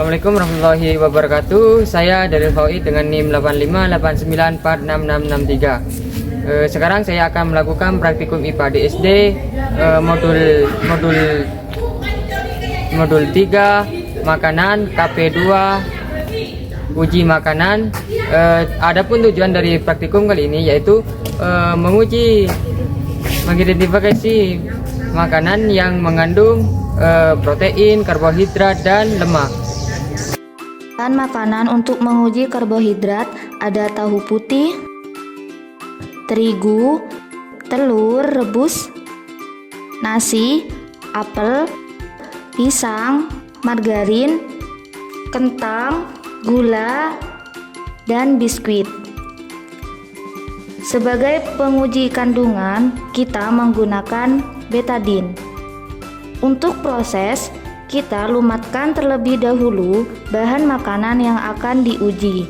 Assalamualaikum warahmatullahi wabarakatuh. Saya dari VOI dengan NIM 85894963. Sekarang saya akan melakukan praktikum IPA di SD modul 3 makanan KP2 uji makanan. Adapun tujuan dari praktikum kali ini yaitu mengidentifikasi makanan yang mengandung protein, karbohidrat, dan lemak. Bahan makanan untuk menguji karbohidrat ada tahu putih, terigu, telur rebus, nasi, apel, pisang, margarin, kentang, gula, dan biskuit. Sebagai penguji kandungan, kita menggunakan betadin. Untuk proses, kita lumatkan terlebih dahulu bahan makanan yang akan diuji.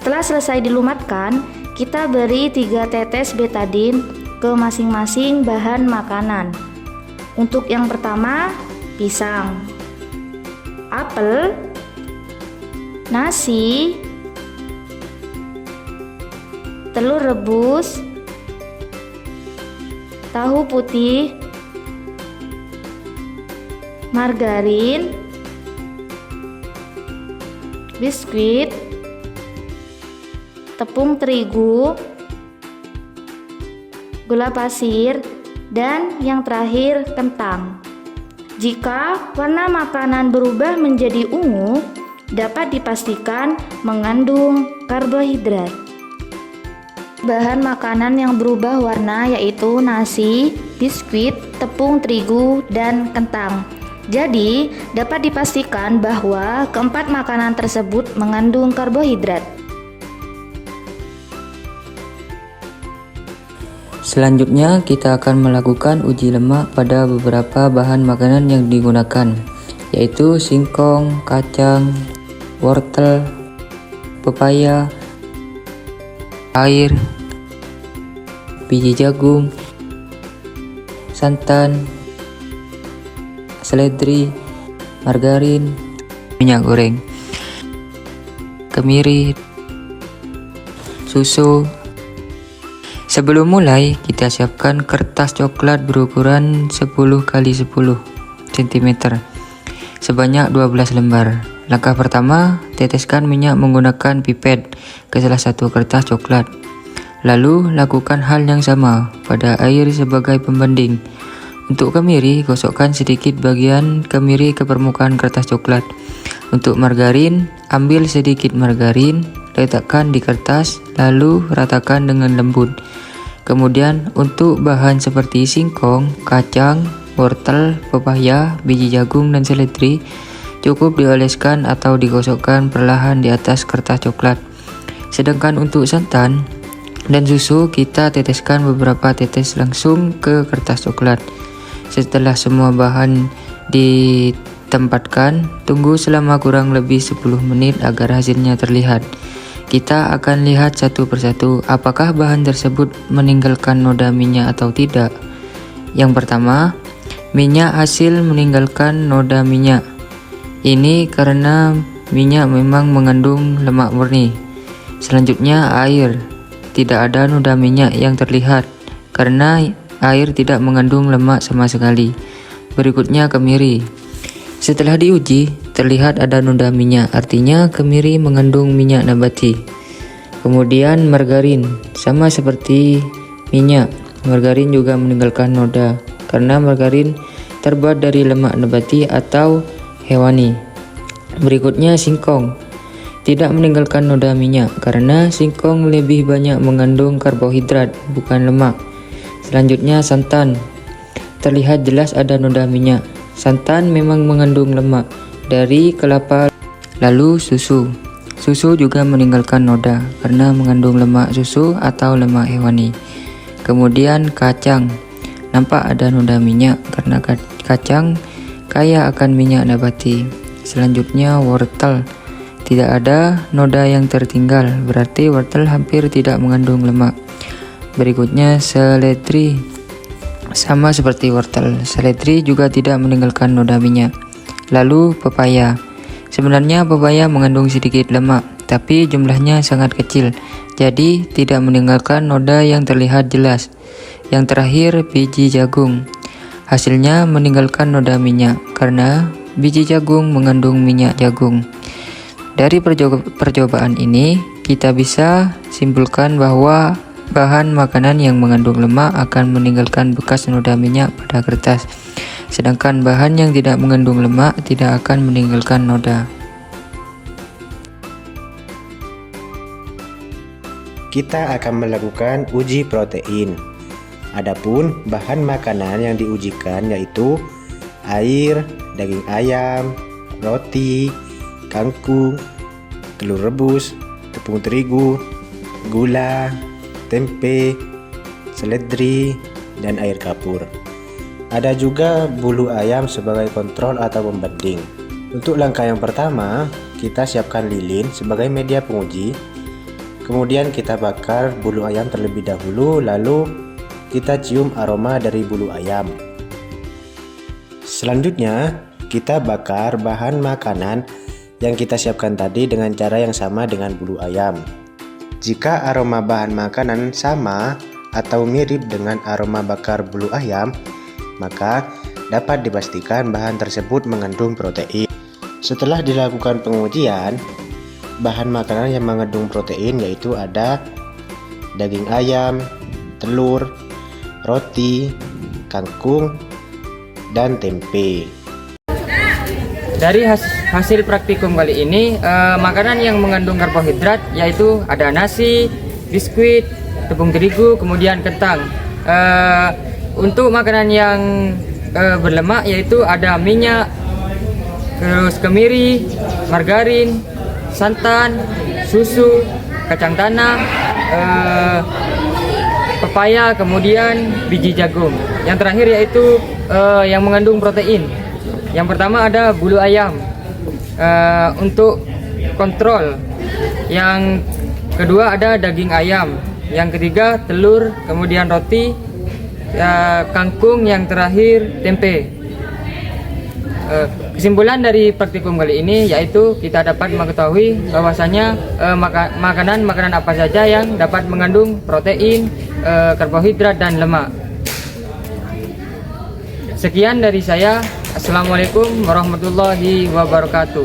Setelah selesai dilumatkan, kita beri 3 tetes betadin ke masing-masing bahan makanan. Untuk yang pertama, pisang, apel, nasi, telur rebus, tahu putih, margarin, biskuit, tepung terigu, gula pasir, dan yang terakhir kentang. Jika warna makanan berubah menjadi ungu, dapat dipastikan mengandung karbohidrat. Bahan makanan yang berubah warna yaitu nasi, biskuit, tepung terigu, dan kentang. Jadi, dapat dipastikan bahwa keempat makanan tersebut mengandung karbohidrat. Selanjutnya, kita akan melakukan uji lemak pada beberapa bahan makanan yang digunakan, yaitu singkong, kacang, wortel, pepaya, air, biji jagung, santan, seledri, margarin, minyak goreng, kemiri, susu. Sebelum mulai, kita siapkan kertas coklat berukuran 10 x 10 cm sebanyak 12 lembar. Langkah pertama, teteskan minyak menggunakan pipet ke salah satu kertas coklat. Lalu, lakukan hal yang sama pada air sebagai pembanding. Untuk kemiri, gosokkan sedikit bagian kemiri ke permukaan kertas coklat. Untuk margarin, ambil sedikit margarin, letakkan di kertas, lalu ratakan dengan lembut. Kemudian, untuk bahan seperti singkong, kacang, wortel, pepaya, biji jagung, dan seledri, cukup dioleskan atau digosokkan perlahan di atas kertas coklat. Sedangkan untuk santan dan susu, kita teteskan beberapa tetes langsung ke kertas coklat. Setelah semua bahan ditempatkan, tunggu selama kurang lebih 10 menit agar hasilnya terlihat. Kita akan lihat satu persatu apakah bahan tersebut meninggalkan noda minyak atau tidak. Yang pertama, minyak hasil meninggalkan noda minyak. Ini karena minyak memang mengandung lemak murni. Selanjutnya, air. Tidak ada noda minyak yang terlihat karena air tidak mengandung lemak sama sekali. Berikutnya, kemiri. Setelah diuji, terlihat ada noda minyak, artinya kemiri mengandung minyak nabati. Kemudian margarin, sama seperti minyak, margarin juga meninggalkan noda karena margarin terbuat dari lemak nabati atau hewani. Berikutnya, singkong. Tidak meninggalkan noda minyak karena singkong lebih banyak mengandung karbohidrat, bukan lemak. Selanjutnya, santan. Terlihat jelas ada noda minyak. Santan memang mengandung lemak dari kelapa. Lalu susu. Susu juga meninggalkan noda karena mengandung lemak susu atau lemak hewani. Kemudian kacang. Nampak ada noda minyak karena kacang kaya akan minyak nabati. Selanjutnya wortel. Tidak ada noda yang tertinggal, berarti wortel hampir tidak mengandung lemak. Berikutnya seledri. Sama seperti wortel, seledri juga tidak meninggalkan noda minyak. Lalu pepaya. Sebenarnya pepaya mengandung sedikit lemak, tapi jumlahnya sangat kecil, jadi tidak meninggalkan noda yang terlihat jelas. Yang terakhir, biji jagung. Hasilnya meninggalkan noda minyak, karena biji jagung mengandung minyak jagung. Dari percobaan ini, kita bisa simpulkan bahwa bahan makanan yang mengandung lemak akan meninggalkan bekas noda minyak pada kertas. Sedangkan bahan yang tidak mengandung lemak tidak akan meninggalkan noda. Kita akan melakukan uji protein. Adapun bahan makanan yang diujikan yaitu air, daging ayam, roti, kangkung, telur rebus, tepung terigu, gula, tempe, seledri, dan air kapur. Ada juga bulu ayam sebagai kontrol atau pembanding. Untuk langkah yang pertama, kita siapkan lilin sebagai media penguji. Kemudian kita bakar bulu ayam terlebih dahulu, lalu kita cium aroma dari bulu ayam. Selanjutnya, kita bakar bahan makanan yang kita siapkan tadi dengan cara yang sama dengan bulu ayam. Jika aroma bahan makanan sama atau mirip dengan aroma bakar bulu ayam, maka dapat dipastikan bahan tersebut mengandung protein. Setelah dilakukan pengujian, bahan makanan yang mengandung protein yaitu ada daging ayam, telur, roti, kangkung, dan tempe. Dari hasil praktikum kali ini, makanan yang mengandung karbohidrat yaitu ada nasi, biskuit, tepung terigu, kemudian kentang. Untuk makanan yang berlemak yaitu ada minyak, terus kemiri, margarin, santan, susu, kacang tanah, pepaya, kemudian biji jagung. Yang terakhir yaitu yang mengandung protein. Yang pertama ada bulu ayam untuk kontrol. Yang kedua ada daging ayam. Yang ketiga telur, kemudian roti, kangkung, yang terakhir tempe. Kesimpulan dari praktikum kali ini yaitu kita dapat mengetahui bahwasanya makanan apa saja yang dapat mengandung protein, karbohidrat, dan lemak. Sekian dari saya. Assalamualaikum warahmatullahi wabarakatuh.